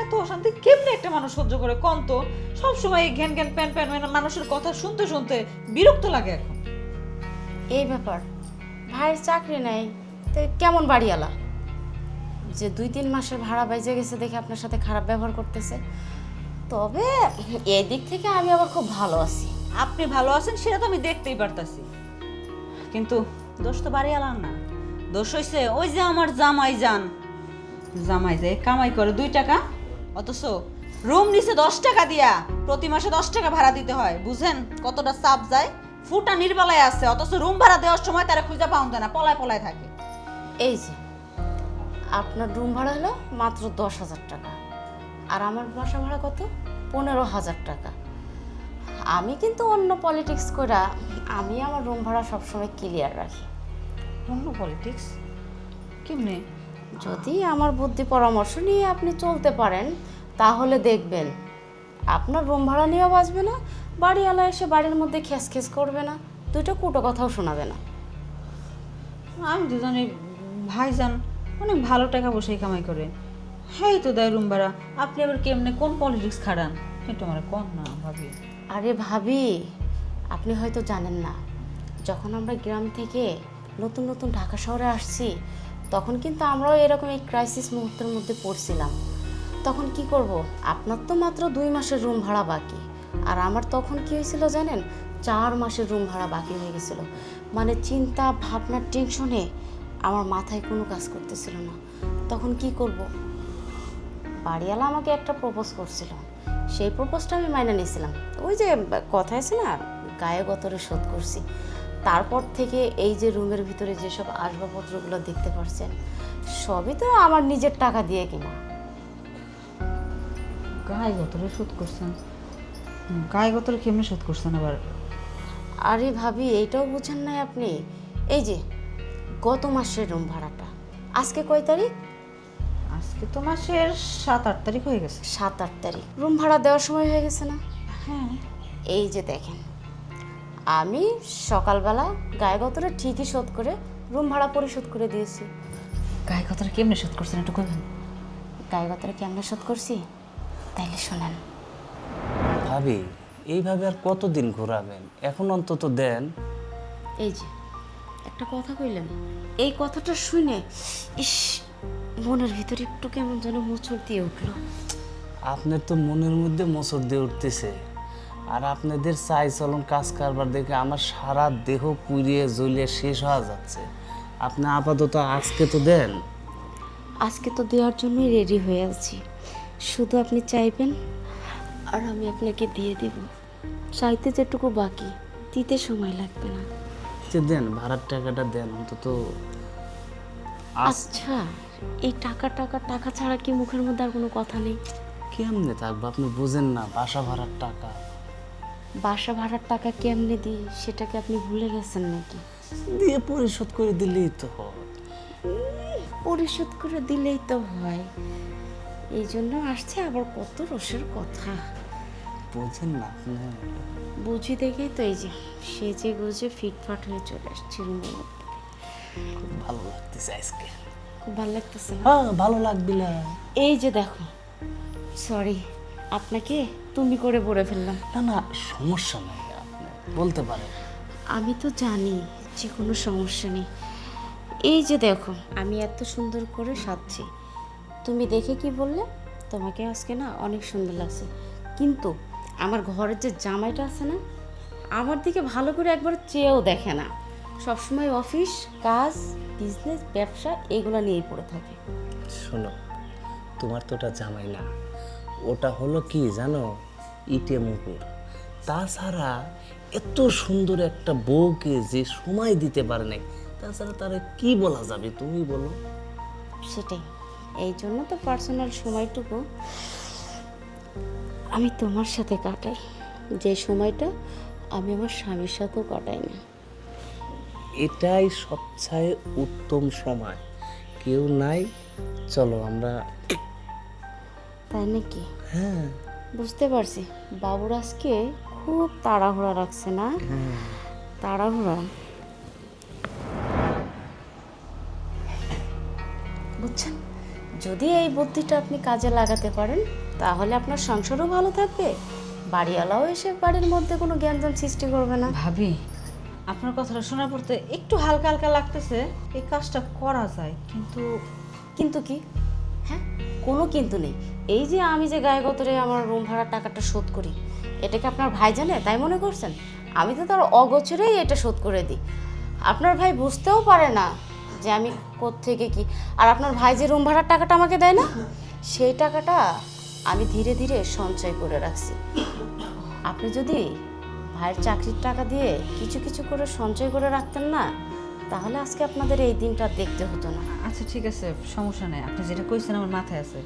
এত অশান্তি কেমনে একটা মানুষ সহ্য করে কম তো? সবসময় এই ঘ্যান ঘ্যান প্যান প্যান মানুষের কথা শুনতে শুনতে বিরক্ত লাগে এখন। এই ব্যাপার, ভাইয়ের চাকরি নেই তো কেমন বাড়িওয়ালা যে 2-3 মাসের ভাড়া বাইজে গেছে দেখে আপনার সাথে খারাপ ব্যবহার করতেছে? তবে এদিক থেকে আমি আবার খুব ভালো আছি। আপনি ভালো আছেন সেটা তো আমি দেখতেই পারতাছি, কিন্তু দোষ তো বাড়িওয়ালার না, দোষ হইছে ওই যে আমার জামাই যান। জামাই যায় কামাই করে 2 টাকা, অথচ রুম নিচে 10 টাকা দিয়া প্রতি মাসে 10 টাকা ভাড়া দিতে হয়। বুঝেন কতটা চাপ যায়? ফুটা নির্বালায় আছে, অথচ রুম ভাড়া দেওয়ার সময় তারা খুঁজে পাওয়া যায় না, পলায় পলায় থাকে। এই যে আপনার রুম ভাড়া হলো মাত্র 10,000 টাকা, আর আমার বাসা ভাড়া কত? 15,000 টাকা। আমি কিন্তু অন্য পলিটিক্স করা, আমি আমার রুম ভাড়া সবসময় ক্লিয়ার রাখি। অন্য পলিটিক্স কেমনে? যদি আমার বুদ্ধি পরামর্শ নিয়ে আপনি চলতে পারেন তাহলে দেখবেন আপনার রুম ভাড়া নিয়েও বাঁচবে না, বাড়িওয়ালা এসে বাড়ির মধ্যে খেস করবে না, দুটো কুটো কথাও শোনাবে না। আমি তো জানি ভাইজান অনেক ভালো টাকা বসেই কামাই করে, হ্যাঁ তো দেয় রুম ভাড়া। আপনি আবার কেমনে কোন পলিটিক্স খাড়ান একটু আমার কোন না ভাবি। আরে ভাবি, আপনি হয়তো জানেন না, যখন আমরা গ্রাম থেকে নতুন নতুন ঢাকা শহরে আসছি তখন কিন্তু আমরাও এরকম এই ক্রাইসিস মুহূর্তের মধ্যে পড়ছিলাম। তখন কি করব, আপনার তো মাত্র 2 মাসের রুম ভাড়া বাকি, আর আমার তখন কি হয়েছিল জানেন, 4 মাসের রুম ভাড়া বাকি হয়ে গেছিলো। মানে চিন্তা ভাবনার টেনশনে আমার মাথায় কোনো কাজ করতেছিল না। তখন কি করব, বাড়িওয়ালা আমাকে একটা প্রপোজ করছিল, সেই প্রপোজটা আমি মাইনে নিয়েছিলাম। ওই যে কথা আছে না, গায়ে গতরে শোধ করছি। তারপর থেকে এই যে রুমের ভিতরে যেসব আসবাবপত্রগুলো দেখতে পাচ্ছেন, সবই তো আমার নিজের টাকা দিয়ে কিনা। গায়ে গতরে শোধ করছেন? গায়ে গতরে কেমনে শোধ করছেন আবার? আরে ভাবি, এইটাও বুঝেন নাই আপনি? এই যে গত মাসের রুম ভাড়াটা, আজকে কয় তারিখ? আজকে তো মাসের 7-8 তারিখ হয়ে গেছে। 7-8 তারিখ রুম ভাড়া দেওয়ার সময় হয়ে গেছে না? হ্যাঁ। এই যে দেখেন, আমি সকালবেলা গায়ে গতরে ঠিকই শোধ করে রুম ভাড়া পরিশোধ করে দিয়েছি। গায়ে গতরে কেমনে শোধ করছেন একটু কইবেন? গায়ে গতরে কেমনে শোধ করছি তাইলে শোনেন। ভাবি, এইভাবে আর কতদিন ঘোরাবেন? এখন অন্তত দেন। এই যে একটা কথা কইলেন, এই কথাটা শুনে ইস, মনের ভিতরে একটু কেমন যেন মোচড় দিয়ে উঠলো। আপনার তো মনের মধ্যে মোচড় দিয়ে উঠতেছে, আর আপনাদের চাই চলন কাজ কারবার দেখে আমার সারা দেহ পুড়িয়ে জ্বলিয়ে শেষ হয়ে যাচ্ছে। আপনি আপাতত আজকে তো দেন। আজকে তো দেওয়ার জন্যই রেডি হয়ে আছি, শুধু আপনি চাইবেন আর আমি আপনাকে দিয়ে দেব। চাইতে যেটুকু বাকি, দিতে সময় লাগবে না। যে দেন, ভাড়ার টাকাটা দেন অন্তত। আচ্ছা, এই টাকা টাকা টাকা ছাড়া কি মুখের মধ্যে আর কোনো কথা নেই? কেমনে থাকবো? আপনি বুঝেন না, বাসা ভাড়ার টাকা। বাসা ভাড়ার টাকা কেমনে দিই সেটাকে আপনি ভুলে গেছেন নাকি? দিয়ে পরিশোধ করে দিলেই তো হয়। পরিশোধ করে দিলেই তো হয়, এই জন্য আসছে আবার কত রসের কথা। বুঝেন না আপনি? বুঝি দেখেই তো এই যে সেজে গুজে ফিটফাট হয়ে চলে আসছি রুমের মধ্যে। খুব ভালো লাগতেছে আজকে। খুব ভালো লাগতেছে না? হ্যাঁ, ভালো লাগবে না? এই যে দেখো, সরি আপনাকে তুমি করে বলে ফেললাম। না না, সমস্যা নাই, আপনি বলতে পারেন। আমি তো জানি যে কোনো সমস্যা নেই। এই যে দেখো, আমি এত সুন্দর করে সাজছি, তুমি দেখে কি বললে? তোমাকে আজকে না অনেক সুন্দর লাগছে, কিন্তু আমার ঘরের যে জামাইটা আছে না, আমার দিকে ভালো করে একবার চেয়েও দেখে না। সবসময় অফিস কাজ, বিজনেস, ব্যবসা এগুলো নিয়েই পড়ে থাকে। শোনো, তোমার তো ওটা জামাই না, ওটা হলো কি জানো, ইটে মুকুর। তাছাড়া এত সুন্দর একটা বউকে যে সময় দিতে পারে নাই, তাছাড়া তারা কি বলা যাবে তুমি বলো? সেটাই, এই জন্য তো পার্সোনাল সময়টুকু আমি তোমার সাথে কাটাই, যে সময়টা আমি আমার স্বামীর সাথেও কাটাই না। এটাই সবচেয়ে উত্তম সময়। কেউ নাই, চলো আমরা। তাই নাকি? হ্যাঁ। বুঝতে পারছি, বাবুর আজকে খুব তাড়াহুড়া রাখছে না? তাড়াহুড়া, বুঝছেন? যদি এই বুদ্ধিটা আপনি কাজে লাগাতে পারেন, তাহলে আপনার সংসারও ভালো থাকবে, বাড়িওয়ালাও এসে বাড়ির মধ্যে কোনো জ্ঞানজাম সৃষ্টি করবে না। ভাবি, আপনার কথাটা শোনার পর তো একটু হালকা হালকা লাগতেছে, এই কাজটা করা যায়, কিন্তু কিন্তু কি? হ্যাঁ, কোনো কিন্তু নেই। এই যে আমি যে গায়ে গতরে আমার রুম ভাড়ার টাকাটা শোধ করি, এটাকে আপনার ভাই জানে তাই মনে করছেন? আমি তো তার অগোচরেই এটা শোধ করে দিই। আপনার ভাই বুঝতেও পারে না যে আমি কোত্থেকে কি। আর আপনার ভাই যে রুম ভাড়ার টাকাটা আমাকে দেয় না, সেই টাকাটা আমি ধীরে ধীরে সঞ্চয় করে রাখছি। আপনি যদি ভাইয়ের চাকরির টাকা দিয়ে কিছু কিছু করে সঞ্চয় করে রাখতেন না, তাহলে আজকে আপনাদের এই দিনটা দেখতে হতো না। আচ্ছা ঠিক আছে, সমস্যা নেই। আপনি যেটা কইছেন আমার মাথায় আছে,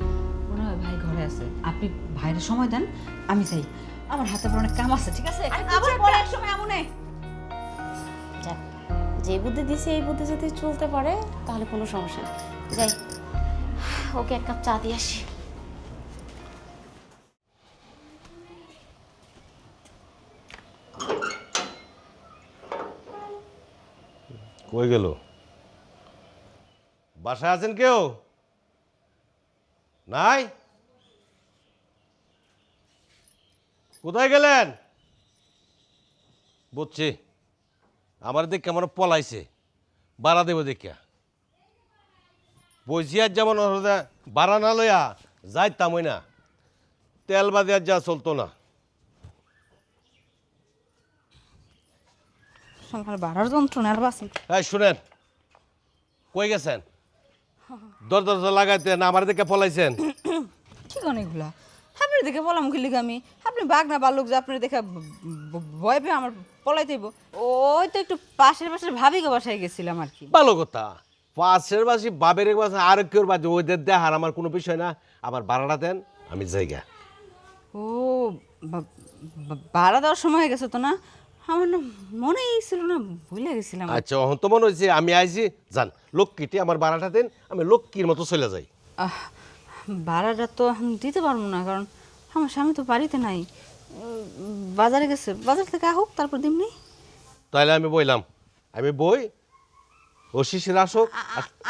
মনে হয় ভাই ঘরে আছে। আপনি ভাইয়ের সময় দেন, আমি যাই, আমার হাতে পর অনেক কাম আছে। ঠিক আছে, আবার পরে এক সময় আমনে। যাক, যে বুদ্ধি দিছে এই বুদ্ধি যদি চলতে পারে তাহলে কোনো সমস্যা নেই। যাই, ওকে এক কাপ চা দিয়ে আসি। কই গেল? বাসায় আছেন কেউ? নাই? কোথায় গেলেন? বুঝছি, আমার দিক কেমন পলাইছে, বাড়া দেব দেখিয়া। বসিয়ার যেমন বাড়া না লইয়া যাইতাম ওই না, তেল বাদে আর যা চলতো না। সকালে বাড়ার যন্ত্রণা আর বাসি। এই শুনেন, কই গেছেন? দরজা লাগাইতে না আমার দিকে পলাইছেন? ঠিক অনেকগুলা আপনার দেখে বললাম খেলি আমি, আপনি বাঘ না বালুক যে আপনার দেখে ভয় পেয়ে আমার পলাইতেইব। ওই তো একটু পাশের ভাবিকে বাসায় গেছিলাম আর কি। ভালো কথা, পাশের বাসি বাবের বাসি আর কেউ বাজে ওদের দেখার আমার কোনো বিষয় না। আমার ভাড়াটা দেন, আমি জায়গা। ও ভাড়া দেওয়ার সময় হয়ে গেছে তো না? আমার না মনেই ছিল না, ভুলে গেছিলাম। আচ্ছা এখন তো মনে হয়েছে আমি আইছি, যান লক্ষ্মীটি আমার ভাড়াটা দেন, আমি লক্ষ্মীর মতো চলে যাই। ভাড়াটা তো এখন দিতে পারবো না, কারণ আমার স্বামী তো বাড়িতে নাই, বাজারে গেছে। বাজার থেকে হোক তারপর দিমনি। তাহলে আমি বইলাম, আমি বই ও শিশির আসুক।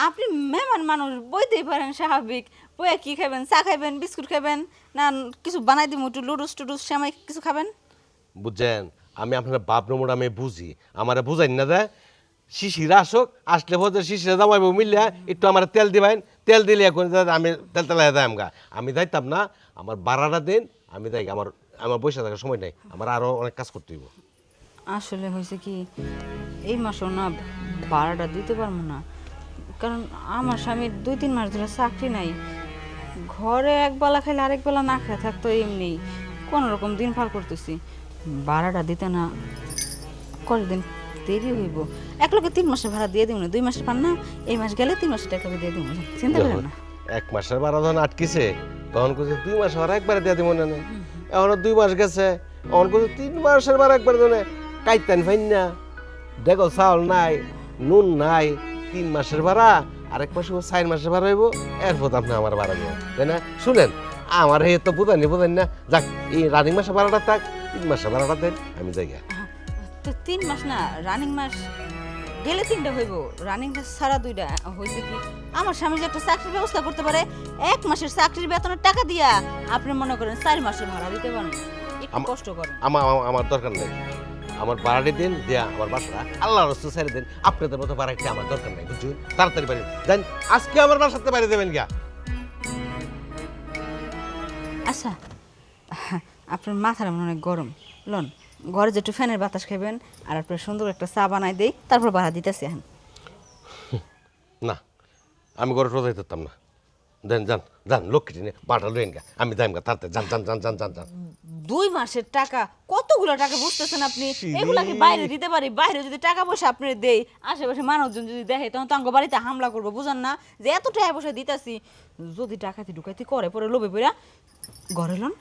আপনি মেহমান মানুষ, বইতেই পারেন স্বাভাবিক। বইয়া কি খাবেন? চা খাবেন, বিস্কুট খাবেন, না কিছু বানাই দিব একটু লুডুস টুডুস সেমাই কিছু খাবেন? বুঝছেন, আমি আপনার বাপ নম্বর আমি বুঝি, আমারে বুঝাই না দেয়। শিশির আসুক, আসলে বোধ শিশিরে দামাইব মিললে একটু আমার তেল দিবেন, তেল দিলে এখন আমি তেল তেলাই দেয় আমগা। আমি যাইতাম না, আমার ভাড়াটা দিন, আমি যাই। আমার পয়সা থাকার সময় নেই, আমার আরও অনেক কাজ করতে হইব। আসলে হয়েছে কি, এই মাসও না ভাড়াটা দিতে পারবো না, কারণ আমার স্বামীর 2-3 মাস ধরে চাকরি নাই। ঘরে এক বেলা খাইলে আরেক বেলা না খেয়ে থাকতো, এমনি কোনো রকম দিন পার করতেছি। ভাড়াটা দিতে না কতদিন দেরি হইব। এক লোকে 3 মাসের ভাড়া দিয়ে দিব না, 2 মাসের পান না, এই মাস গেলে 3 মাসের টাকা দিয়ে দিব, চিন্তা করেন না। 1 মাসের ভাড়া যখন আটকিছে তখন কিছু 2 মাস ভাড়া একবারে দিয়ে দিব না। এখন 2 মাস গেছে, এখন কিছু 3 মাসের ভাড়া একবারে দেনে কাইতেন ফাইন না। দেখো চাউল নাই, নুন নাই, 3 মাসের ভাড়া, আরেক মাসে 4 মাসের ভাড়া হইব, এরপর আপনি আমার ভাড়া দেবেন, তাই না? শুনেন, আমার এই তো বুঝানি না, যাক এই রানিং মাসের ভাড়াটা থাক, 3 মাসের ভাড়াটা দেন, আমি যাই। তো 3 মাস না, রানিং মাস গেলে 3টা হইব, রানিং মাস ছাড়া 2টা। হয়েছে কি, আমার স্বামী যে একটা চাকরির ব্যবস্থা করতে পারে, 1 মাসের চাকরির বেতনের টাকা দিয়া আপনি মনে করেন 4 মাসের ভাড়া দিতে পারেন। একটু কষ্ট করেন। আমার দরকার নেই, আমার ভাড়াটি দিন, দিয়া আমার বাসা আল্লাহর রাস্তা ছেড়ে দিন। আপনাদের মতো ভাড়াটি আমার দরকার নেই, বুঝছেন? তাড়াতাড়ি বাড়ি দেন, আজকে আমার বাসাতে বাড়ি দেবেন গিয়া। আচ্ছা, আপনার মাথাটা মনে অনেক গরম, লন ঘরে যেটু ফ্যানের বাতাস খাবেন, আর আপনার সুন্দর একটা চা বানাই দেই, তারপর ভাড়া দিতেছি। এখন না, আমি ঘরে রোজাই ধরতাম না। দেন, যান যান, লক্ষ্মী নিয়ে বাটা লইন গা, আমি যাইম গা, তাড়াতাড়ি যান যান যান যান যান যান। 2 মাসের টাকা, কতগুলো টাকা বুঝতেছেন আপনি? এগুলা কি বাইরে দিতে পারি? বাইরে যদি টাকা পয়সা আপনি দেই, আশেপাশে মানুষজন যদি দেখে, তখন তো আমার বাড়িতে হামলা করবো, বুঝেন না? যে এত টাকা পয়সা দিতেছি, যদি ডাকাতি ডুকাতি করে পরে লোভে পড়া ঘরে লন,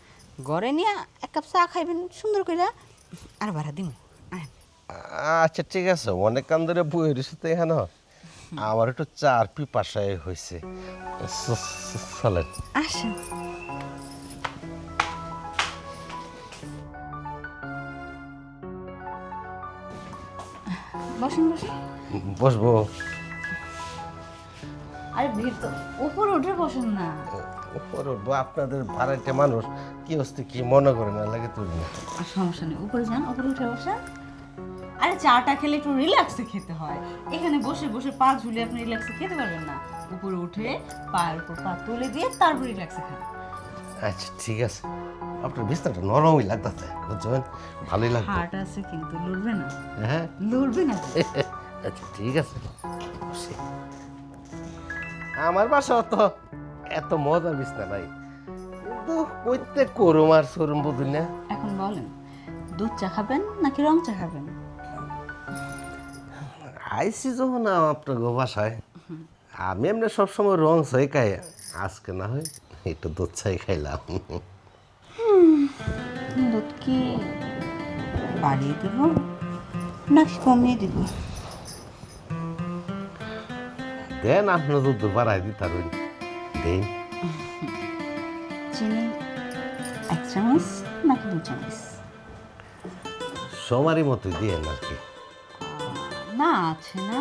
ঘরে নিয়ে 1 কাপ চা খাইবেন সুন্দর করে, আর ভাড়া দিব। আচ্ছা ঠিক আছে, অনেক কাম ধরে বইয়ের সাথে এখানে আমার একটু চার পিপাসায় হয়েছে, চলেন। আসেন। বসেন বসেন। বসবো? আরে ভিড় তো, উপরে উঠে বসেন না। উপরে উঠবো, আপনাদের ভাড়াটে মানুষ কি হচ্ছে কি মনে করে না লাগে তুই না। আর সমস্যা নেই, উপরে যান, উপরে উঠে বসেন। আরে চাটা খেলে একটু রিল্যাক্সে খেতে হয়, এখানে বসে বসে পা ঝুলে আপনি রিল্যাক্সে খেতে পারবেন না। উপরে উঠে পায়ের উপর পা তুলে দিয়ে তারপর রিল্যাক্সে খান। আচ্ছা ঠিক আছে, আপনার বিছনাটা নরমই লাগতেছে, বুঝছেন? ভালোই লাগবে। হার্ট আছে কিন্তু লড়বে না। হ্যাঁ লড়বে না। আচ্ছা ঠিক আছে, বসি। আমার বাসা তো এত মজার বিছনা নাই, কিন্তু কইতে করুম আর সরুম বুঝলি না। এখন বলেন, দুধ চা খাবেন নাকি রং চা খাবেন? আইসি যখন আপনার বাসায়, আমি এমনি সবসময় রং চাই খাই, আজকে না হয় একটু দুধ চাই খাইলাম। দুধ কি বাড়িয়ে দিব নাকি কমিয়ে দিব? দেন, আপনার দুধ বাড়াই দিতে পারবেন, দেন। চিনি 1 চামচ নাকি 2 চামচ? সমারই মতোই দিয়ে আর কি। না আছে না,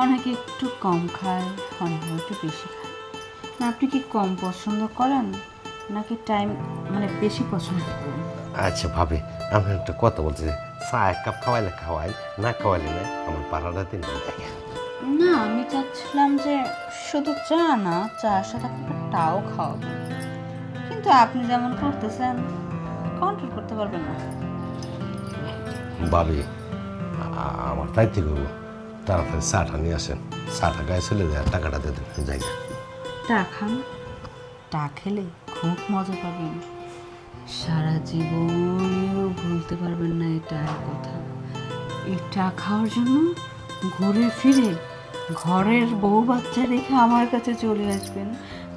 অনেকে একটু কম খায়, অনেকে একটু বেশি খায়। না আপনি কি কম পছন্দ করেন নাকি টাইম মানে বেশি পছন্দ করেন? আচ্ছা ভাবি, আমি একটা কথা বলছি, চা 1 কাপ খাওয়াইলে খাওয়াই, না খাওয়াইলে না, আমার পাড়াটা দিন। না আমি চাচ্ছিলাম যে শুধু চা না, চার সাথে আপনাকে টাও খাওয়াবো, কিন্তু আপনি যেমন করতেছেন কন্ট্রোল করতে পারবেন না। ভাবি আমার দায়িত্ব করবো, তাড়াতাড়ি চাটা নিয়ে আসেন, চাটা গায়ে চলে যায়, টাকাটা দিয়ে দেবেন জায়গা। টা খান, টা খেলে খুব মজা পাবেন, সারা জীবনেও ভুলতে পারবেন না এটা কথা। এই চা খাওয়ার জন্য ঘুরে ফিরে ঘরের বউ বাচ্চা রেখে আমার কাছে চলে আসবেন।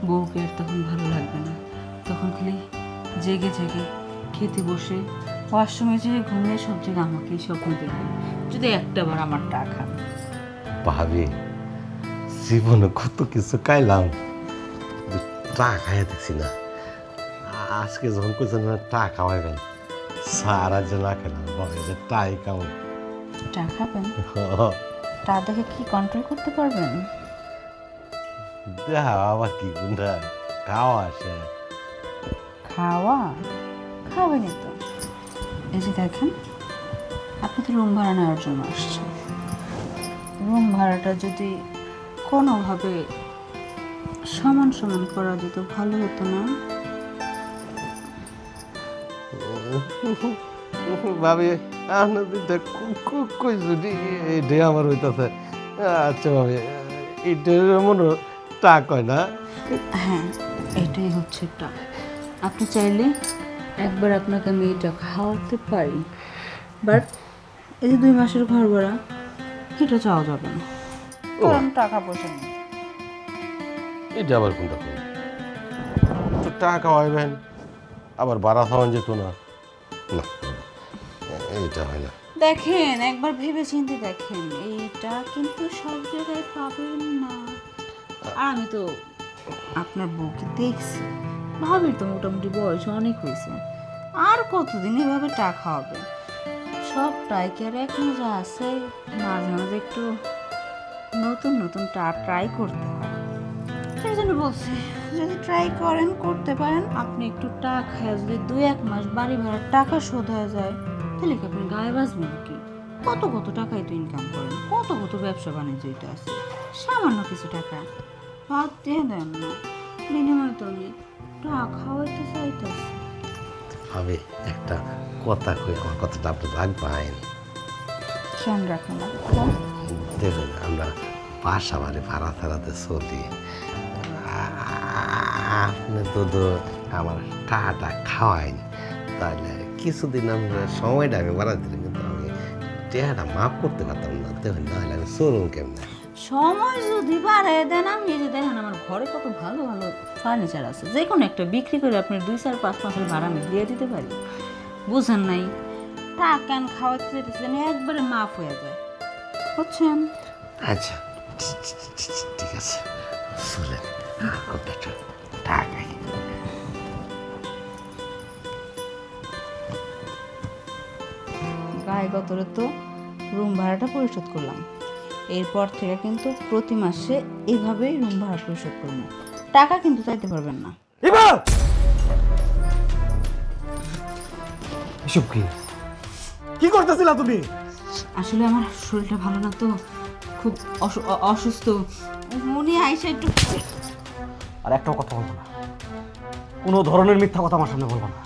বউকে আর তখন ভালো লাগবে না, তখন খালি জেগে জেগে খেতে বসে ওয়াশরুমে যেয়ে ঘুমিয়ে সব জায়গায় আমাকেই স্বপ্ন দেখবেন, যদি একটাবার আমার টা খান। ভাবি জীবনে কত কিছু খাইলাম, টা খাইয়া দেখছি না। আজকে যখন কইছেন না টা খাওয়াইবেন, সারা যে না খেলাম ভাবি যে টাই খাও। টা খাবেন? টা দেখে কি কন্ট্রোল করতে পারবেন? দেখা আবার কি গুন্ডা খাওয়া আসে। খাওয়া খাওয়ানি তো, এই যে দেখেন আপনি তো রুম ভাড়া নেওয়ার জন্য আসছেন, রুম ভাড়াটা যদি কোনোভাবে সমান সমান করা যেত ভালো হতো না? ভাবি আপনার কই যদি এটাই আমার হইতাছে। আচ্ছা ভাবি এটার মনে টাক হয় না। হ্যাঁ এটাই হচ্ছে টা। আপনি চাইলে একবার আপনাকে আমি এটা খাওয়াতে পারি, বাট এই যে 2 মাসের ঘর ভাড়া এটা চাওয়া যাবে না, কারণ টাকা পয়সা নেই। এটা আবার কোনটা কোন তো টাকা হইবেন আবার ভাড়া খাওয়ান যেত না, না এইটা হয় না। দেখেন একবার ভেবে চিন্তে দেখেন, এইটা কিন্তু সব জায়গায় পাবেন না। আর আমি তো আপনার বউকে দেখছি, ভাবির তো মোটামুটি বয়স অনেক হয়েছে, আর কতদিন এভাবে টাকা হবে? সব ট্রাইকে আর এক মজা আছে, মাঝে মাঝে একটু নতুন নতুন ট্রাই করতে হয়। সেই জন্য বলছি যদি ট্রাই করেন, করতে পারেন, আপনি একটু টাকা খায় যদি 2-1 মাস বাড়ি ভাড়ার টাকা শোধ হয়ে যায়, তাহলে কি আপনি গায়ে বাঁচবেন কি? কত কত টাকাই তো ইনকাম করেন, কত কত ব্যবসা বাণিজ্য এটা আছে, সামান্য কিছু টাকা বাদ দিয়ে দেন না, বিনিময় তো আমি টাকা খাওয়াইতে চাইতেছি। ভাবি একটা কথা কই, আমার কথাটা আপনি রাখবেন? খেয়াল রাখেন না, দেখুন আমরা বাসা বাড়ি ভাড়া ছাড়াতে চলি, আপনি তো আমার টাকাটা খাওয়াইনি, তাহলে কিছুদিন আমরা সময়টা আমি বাড়া দিলাম, কিন্তু আমি টাকাটা মাফ করতে পারতাম না। দেখুন না হলে আমি চলুন কেমন সময় যদি বাড়ায় দেন, আমি এই যে দেখেন আমার ঘরে কত ভালো ভালো ফার্নিচার আছে, যে কোনো একটা বিক্রি করে আপনার 2-4-5 মাসের ভাড়া আমি দিয়ে দিতে পারি। বুঝেন নাই? টাকা খাওয়াতে যেতেছেন একবারে মাফ হয়ে যায়, বুঝছেন? আচ্ছা ঠিক আছে চলেন, টাকা গায়ে গতরে তো রুম ভাড়াটা পরিশোধ করলাম, এরপর থেকে কিন্তু প্রতি মাসে এইভাবেই রুম ভাড়া পরিশোধ করবো, টাকা কিন্তু চাইতে পারবেন না। এসব কি করতেছিলা তুমি? আসলে আমার শরীরটা ভালো না তো, খুব অসুস্থ, মনে আইসা একটু। আর একটাও কথা বলবো না, কোনো ধরনের মিথ্যা কথা আমার সামনে বলবো না।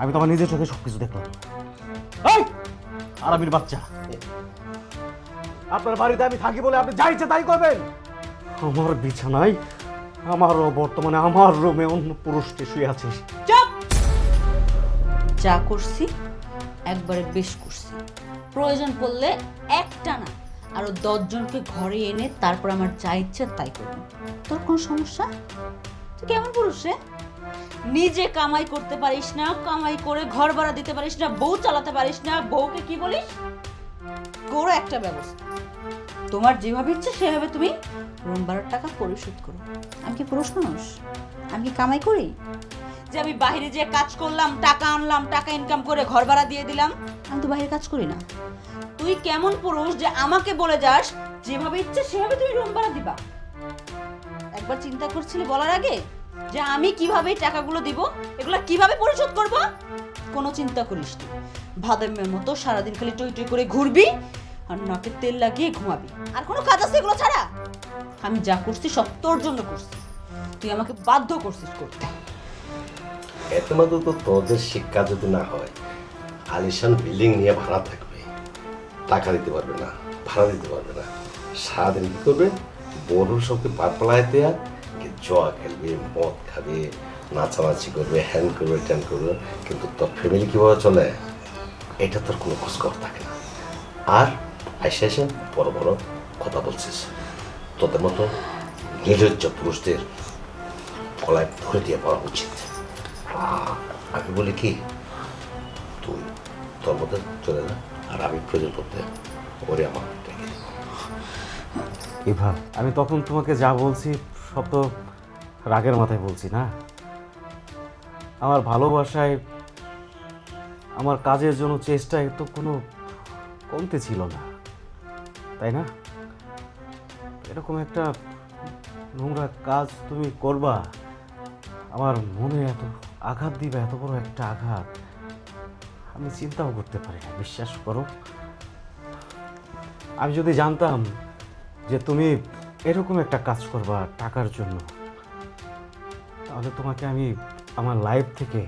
আমি তো আমার নিজের চোখে সবকিছু দেখলাম। এই আরামির বাচ্চা, আপনার বাড়িতে আমি থাকি বলে আপনি যা ইচ্ছে তাই করবেন? আমার বিছানায় আমারও বর্তমানে আমার রুমে অন্য পুরুষকে শুয়ে আছিস। চুপ! যা করছি একবারে বেশ করছি, প্রয়োজন পড়লে একটা না আরো 10 জনকে ঘরে এনে তারপর আমার যা ইচ্ছে তাই করব। তোর কোন সমস্যা? তুই কেমন পুরুষ রে? নিজে কামাই করতে পারিস না, কামাই করে ঘর ভাড়া দিতে পারিস না, বউ চালাতে পারিস না, বউকে কি বলিস? করো একটা ব্যবস্থা, তোমার যেভাবে ইচ্ছে সেভাবে তুমি রুম ভাড়ার টাকা পরিশোধ করো। আমি কি পুরুষ মানুষ? আমি কি কামাই করি যে আমি বাইরে যে কাজ করলাম, টাকা আনলাম, টাকা ইনকাম করে ঘর ভাড়া দিয়ে দিলাম? আমি তো বাইরে কাজ করি না। তুই কেমন পুরুষ যে আমাকে বলে যাস যেভাবে ইচ্ছে সেভাবে তুমি রুম ভাড়া দিবা? একবার চিন্তা করছিলি বলার আগে যে আমি কিভাবে টাকাগুলো দিব, এগুলো কিভাবে পরিশোধ করব? কোনো চিন্তা করিস না, ভাদামের মতো সারাদিন খালি টই টই করে ঘুরবি আর নাকে তেল লাগিয়ে ঘুমাবি। আর কোনো কাজ আছে এগুলো ছাড়া? আমি যা করছি সব তোর জন্য করছি, তুই আমাকে বাধ্য করছিস করতে। এত মাত্র তো তোদের শিক্ষা যদি না হয়, আলিশান বিল্ডিং নিয়ে ভাড়া থাকবে, টাকা দিতে পারবে না, ভাড়া দিতে পারবে না, সারাদিন কি করবে? বড় সবকে পাতলায় দেয়া, জোয়া খেলবে, মদ খাবে, নাচানাচি করবে, হ্যান করবে, ট্যান করবে, কিন্তু তোর ফ্যামিলি কীভাবে চলে এটা তোর কোনো খোঁজখবর থাকে না। আর এসে এসে বড় বড় কথা বলছিস। তোদের মতো নির্লজ্জ পুরুষদের গলায় ধরে দিয়ে পড়া উচিত। আমি বলি কি, তুই তোর মধ্যে চলে যা, আর আমি প্রয়োজন করতে ওরে আমার ডেকে দিব। ইভা, আমি তখন তোমাকে যা বলছি সব তো রাগের মাথায় বলছি না। আমার ভালোবাসায়, আমার কাজের জন্য চেষ্টায় তো কোনো কমতে ছিল না, তাই না? এরকম একটা নোংরা কাজ তুমি করবা, আমার মনে এত আঘাত দিবে, এত বড় একটা আঘাত আমি চিন্তাও করতে পারি না, বিশ্বাস করো। আমি যদি জানতাম যে তুমি এরকম একটা কাজ করবা টাকার জন্য, তাহলে তোমাকে আমি আমার লাইফ থেকে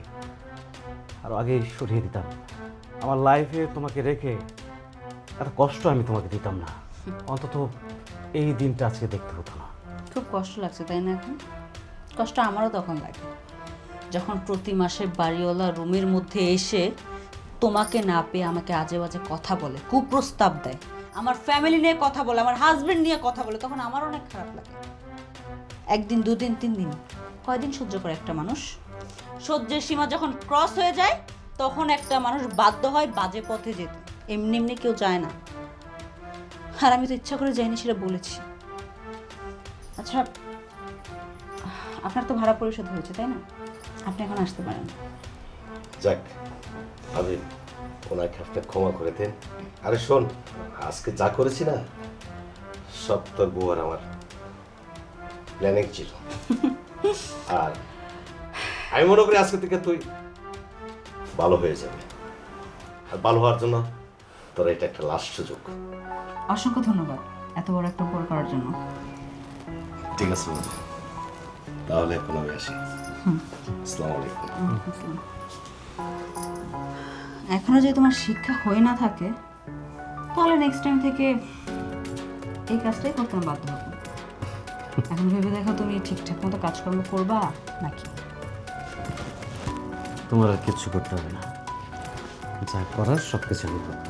আরও আগেই সরিয়ে দিতাম। আমার লাইফে তোমাকে রেখে এত কষ্ট আমি তোমাকে দিতাম না, অন্তত এই দিনটা আজকে দেখতে হতো না। খুব কষ্ট লাগছে তাই না? এখন কষ্ট আমারও তখন লাগে যখন প্রতি মাসে বাড়িওয়ালা রুমের মধ্যে এসে তোমাকে না পেয়ে আমাকে আজে বাজে কথা বলে, কুপ্রস্তাব দেয়, আমার ফ্যামিলি নিয়ে কথা বলে, আমার হাজবেন্ড নিয়ে কথা বলে, তখন আমার অনেক খারাপ লাগে। একদিন, দুদিন, 3 দিন, কয়দিন সহ্য করে একটা মানুষ? সহ্যের সীমা যখন ক্রস হয়ে যায় তখন একটা মানুষ বাধ্য হয় বাজে পথে যেতে। এমনি এমনি কেউ যায় না, আর আমি তো ইচ্ছা করে যাইনি, সেটা বলেছি। আচ্ছা, আপনার তো ভাড়া পরিশোধ হয়েছে তাই না? আপনি এখন আসতে পারেন। যাক, আমি ওনাকে একটা ক্ষমা করে দেন। আরে শোন, আজকে যা করেছি না, সব তোর বউ আর আমার প্ল্যানিং ছিল। আর আমি মনে করি আজকে থেকে তুই ভালো হয়ে যাবে, আর ভালো হওয়ার জন্য তোর এটা একটা লাস্ট সুযোগ। অসংখ্য ধন্যবাদ এত বড় একটা উপকার করার জন্য। ঠিক আছে, তাহলে এখন আমি আসি। আসসালামু আলাইকুম। এখনো যদি তোমার শিক্ষা হয়ে না থাকে তাহলে নেক্সট টাইম থেকে এই কাজটাই করতে আমি বাধ্য হবো। এখন ভেবে দেখো তুমি ঠিকঠাক মতো কাজকর্ম করবা নাকি? তোমার আর কিচ্ছু করতে হবে না, যা করার সব কিছু আমি করবো।